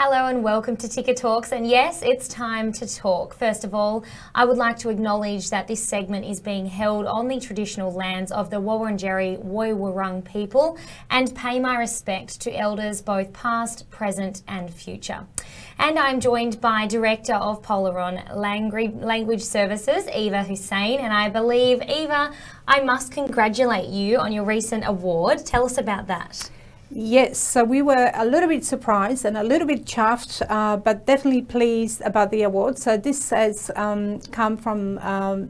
Hello and welcome to Ticker Talks, and yes, it's time to talk. First of all, I would like to acknowledge that this segment is being held on the traditional lands of the Wurundjeri Woiwurrung people and pay my respect to elders both past, present and future. And I'm joined by Director of Polaron Language Services, Eva Hussein, and I believe, Eva, I must congratulate you on your recent award. Tell us about that. Yes, so we were a little bit surprised and a little bit chuffed, but definitely pleased about the award. So this has come from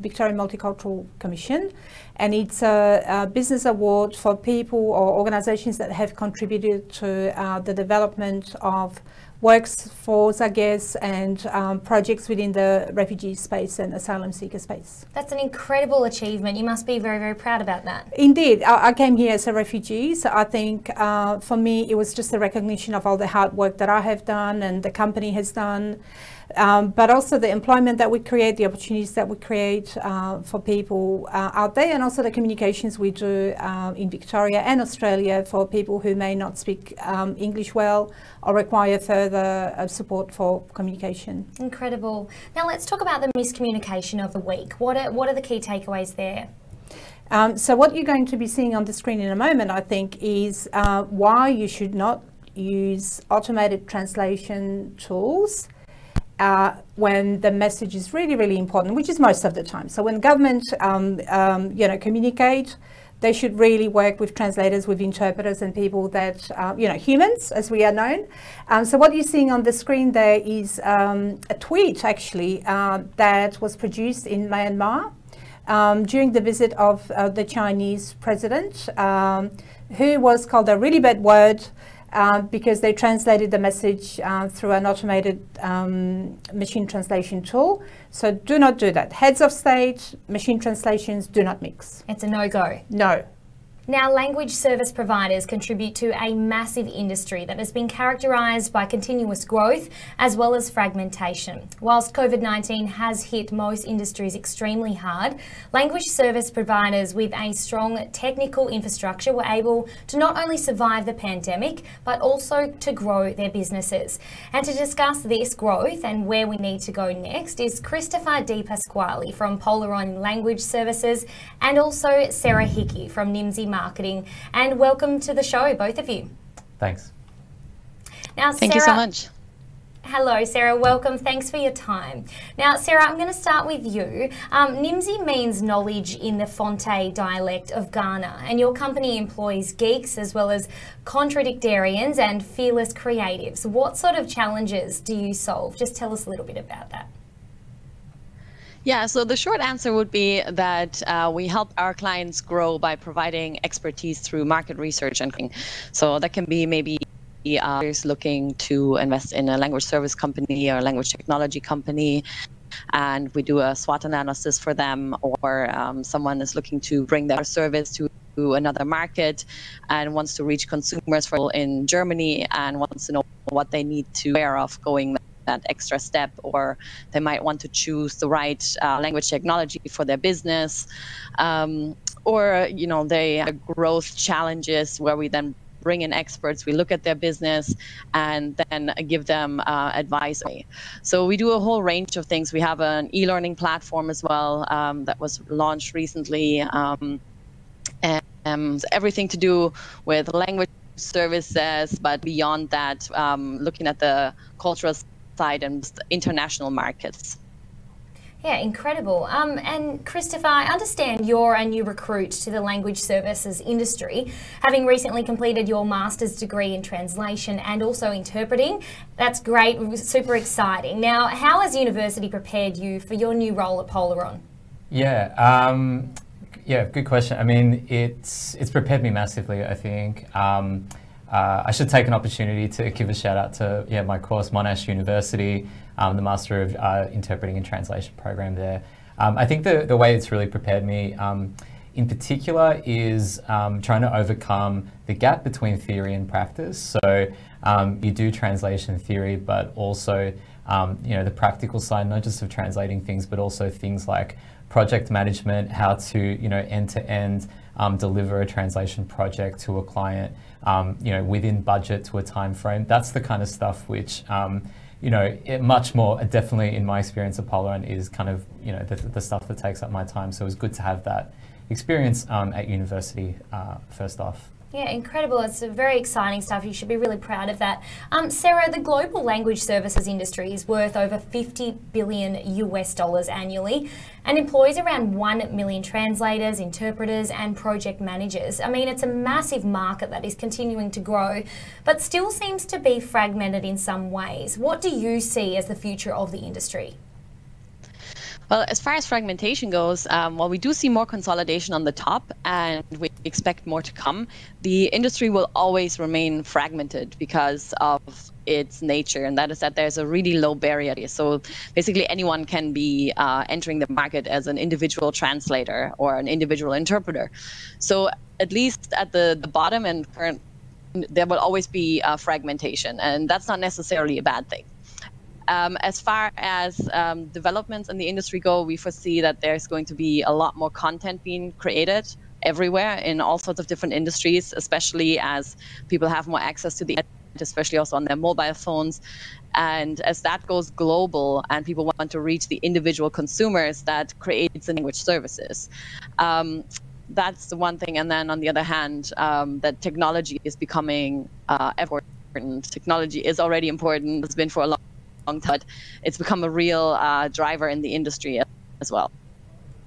Victorian Multicultural Commission, and it's a business award for people or organisations that have contributed to the development of workforce, I guess, and projects within the refugee space and asylum seeker space. That's an incredible achievement. You must be very, very proud about that. Indeed. I came here as a refugee, so I think for me it was just a recognition of all the hard work that I have done and the company has done, but also the employment that we create, the opportunities that we create for people out there, and also the communications we do in Victoria and Australia for people who may not speak English well or require further support for communication. Incredible. Now let's talk about the miscommunication of the week. What are the key takeaways there? So what you're going to be seeing on the screen in a moment, I think, is why you should not use automated translation tools when the message is really, really important, which is most of the time. So when government, communicate, they should really work with translators, with interpreters and people that, humans, as we are known. So what you're seeing on the screen there is a tweet, actually, that was produced in Myanmar during the visit of the Chinese president, who was called a really bad word because they translated the message through an automated machine translation tool. So do not do that. Heads of state, machine translations, do not mix. It's a no-go. No. Now, language service providers contribute to a massive industry that has been characterised by continuous growth as well as fragmentation. Whilst COVID-19 has hit most industries extremely hard, language service providers with a strong technical infrastructure were able to not only survive the pandemic, but also to grow their businesses. And to discuss this growth and where we need to go next is Christopher D. Pasquale from Polaron Language Services and also Sarah Hickey from Nimdzi Marketing, and welcome to the show, both of you. Thanks. Now, Thank you so much. Hello, Sarah. Welcome. Thanks for your time. Now, Sarah, I'm going to start with you. Nimdzi means knowledge in the Fonte dialect of Ghana, and your company employs geeks as well as contradictarians and fearless creatives. What sort of challenges do you solve? Just tell us a little bit about that. Yeah, so the short answer would be that we help our clients grow by providing expertise through market research and so that can be maybe looking to invest in a language service company or a language technology company, and we do a SWOT analysis for them, or someone is looking to bring their service to another market and wants to reach consumers in Germany and wants to know what they need to aware of going that extra step, or they might want to choose the right language technology for their business, or they have growth challenges where we then bring in experts, we look at their business and then give them advice. So we do a whole range of things. We have an e-learning platform as well that was launched recently, and everything to do with language services, but beyond that, looking at the cultural side and international markets. Yeah, incredible. And Christopher, I understand you're a new recruit to the language services industry, having recently completed your master's degree in translation and also interpreting. That's great, super exciting. Now, how has university prepared you for your new role at Polaron? Yeah, good question. I mean, it's prepared me massively, I think. I should take an opportunity to give a shout out to my course, Monash University, the Master of Interpreting and Translation program there. I think the way it's really prepared me in particular is trying to overcome the gap between theory and practice. So you do translation theory, but also the practical side, not just of translating things, but also things like project management, how to end-to-end deliver a translation project to a client, within budget to a time frame. That's the kind of stuff which, much more, definitely in my experience at Polaron, is kind of, the stuff that takes up my time. So it was good to have that experience at university first off. Yeah, incredible. It's very exciting stuff. You should be really proud of that. Sarah, the global language services industry is worth over $50 billion annually and employs around 1 million translators, interpreters and project managers. I mean, it's a massive market that is continuing to grow, but still seems to be fragmented in some ways. What do you see as the future of the industry? Well, as far as fragmentation goes, while we do see more consolidation on the top and we expect more to come, the industry will always remain fragmented because of its nature, and that is that there's a really low barrier. So basically anyone can be entering the market as an individual translator or an individual interpreter. So at least at the bottom and current, there will always be fragmentation, and that's not necessarily a bad thing. As far as developments in the industry go, we foresee that there's going to be a lot more content being created everywhere in all sorts of different industries, especially as people have more access to the internet, especially also on their mobile phones. And as that goes global and people want to reach the individual consumers, that creates the language services. That's the one thing. And then on the other hand, that technology is becoming important. Technology is already important. It's been for a long time. It's become a real driver in the industry as well.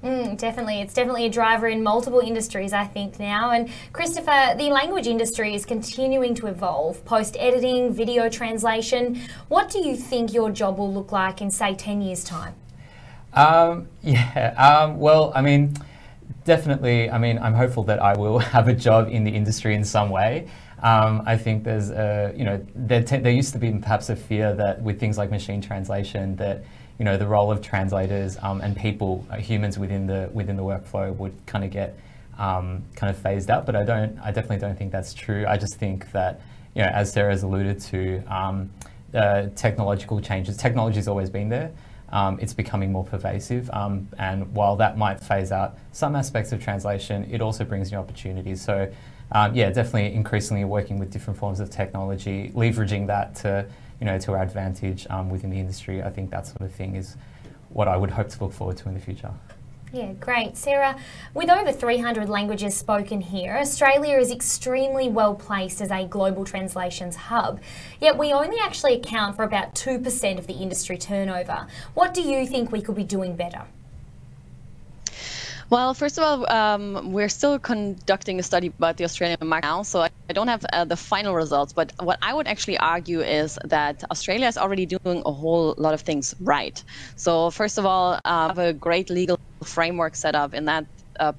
Definitely. It's definitely a driver in multiple industries, I think, now. And Christopher, the language industry is continuing to evolve. Post-editing, video translation. What do you think your job will look like in, say, 10 years' time? Well, I mean, definitely, I'm hopeful that I will have a job in the industry in some way. I think there's, there used to be perhaps a fear that with things like machine translation that, the role of translators and people, humans within the workflow would kind of get kind of phased out. But I definitely don't think that's true. I just think that, as Sarah's alluded to, technological changes, technology's always been there. It's becoming more pervasive, and while that might phase out some aspects of translation, it also brings new opportunities. So. Definitely increasingly working with different forms of technology, leveraging that to, to our advantage within the industry. I think that sort of thing is what I would hope to look forward to in the future. Yeah, great. Sarah, with over 300 languages spoken here, Australia is extremely well placed as a global translations hub. Yet we only actually account for about 2% of the industry turnover. What do you think we could be doing better? Well, first of all, we're still conducting a study about the Australian market now, so I don't have the final results. But what I would actually argue is that Australia is already doing a whole lot of things right. So first of all, have a great legal framework set up in that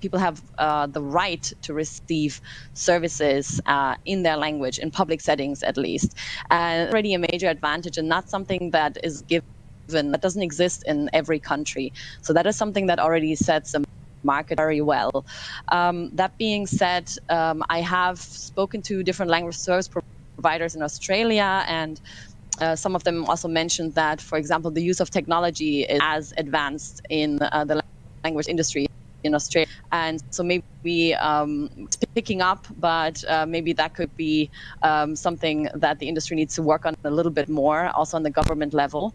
people have the right to receive services in their language, in public settings at least. And already a major advantage, and not something that is given, that doesn't exist in every country. So that is something that already sets a market very well. That being said, I have spoken to different language service providers in Australia, and some of them also mentioned that, for example, the use of technology is as advanced in the language industry in Australia. And so maybe it's picking up, but maybe that could be something that the industry needs to work on a little bit more, also on the government level.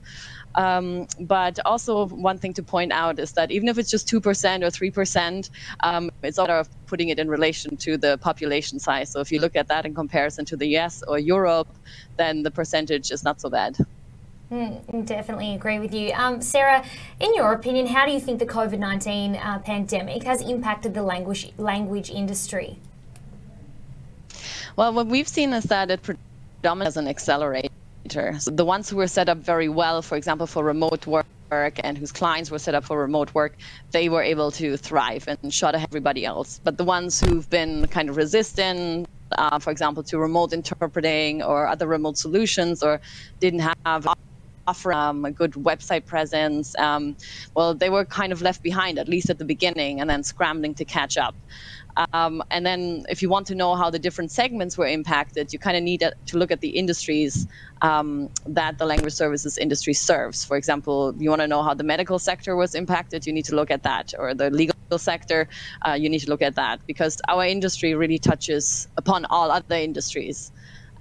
But also one thing to point out is that even if it's just 2% or 3%, it's a matter of putting it in relation to the population size. So if you look at that in comparison to the US or Europe, then the percentage is not so bad. Definitely agree with you. Sarah, in your opinion, how do you think the COVID-19 pandemic has impacted the language industry? Well, what we've seen is that it predominates as an accelerator. So the ones who were set up very well, for example, for remote work, and whose clients were set up for remote work, they were able to thrive and shot ahead everybody else. But the ones who've been kind of resistant, for example, to remote interpreting or other remote solutions, or didn't have offer a good website presence, well, they were kind of left behind, at least at the beginning, and then scrambling to catch up. And then if you want to know how the different segments were impacted, you kind of need to look at the industries that the language services industry serves. For example, you want to know how the medical sector was impacted, you need to look at that, or the legal sector, you need to look at that, because our industry really touches upon all other industries.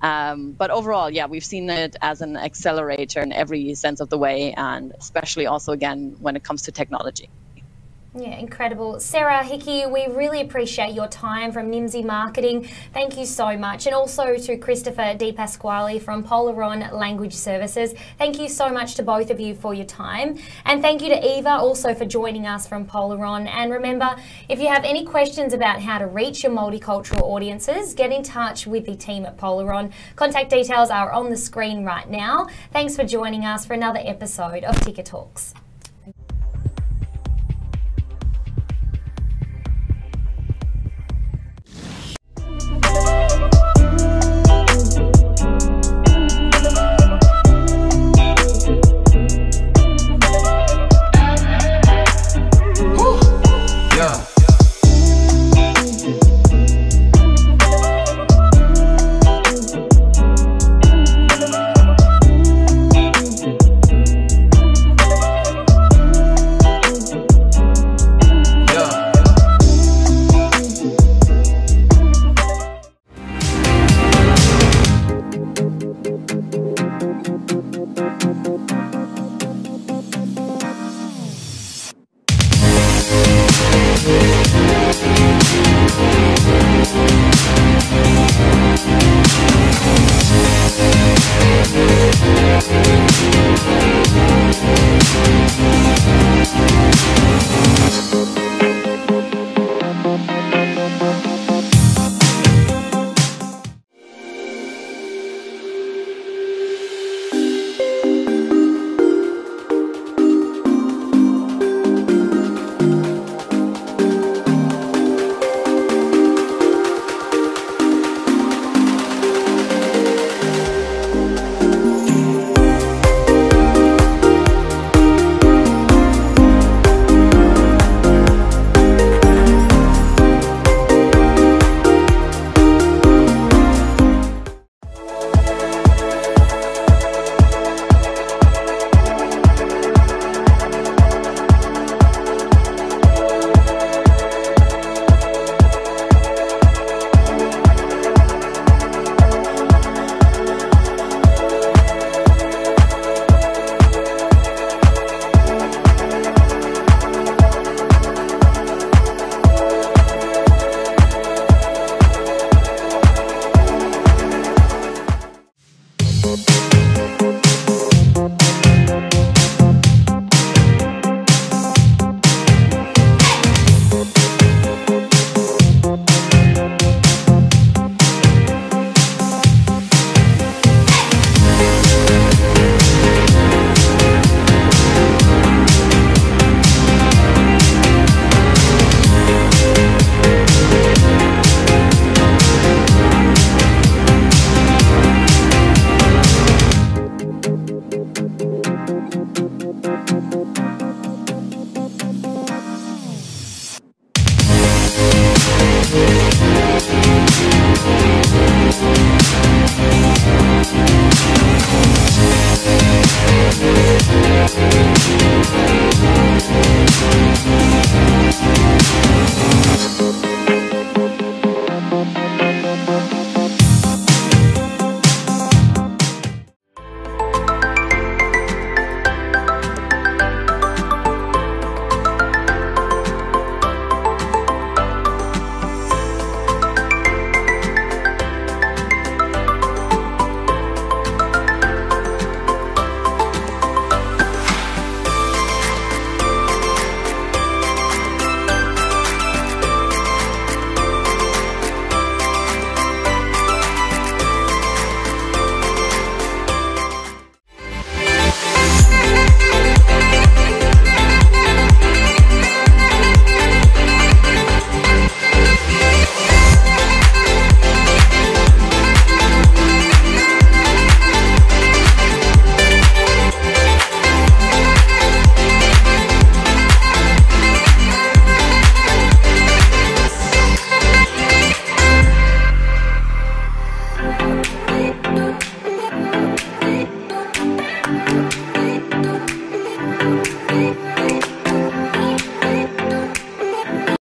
But overall, yeah, we've seen it as an accelerator in every sense of the way, and especially also, again, when it comes to technology. Yeah, incredible. Sarah, Hickey, we really appreciate your time from Nimdzi Marketing. Thank you so much. And also to Christopher Di Pasquale from Polaron Language Services. Thank you so much to both of you for your time. And thank you to Eva also for joining us from Polaron. And remember, if you have any questions about how to reach your multicultural audiences, get in touch with the team at Polaron. Contact details are on the screen right now. Thanks for joining us for another episode of Ticker Talks.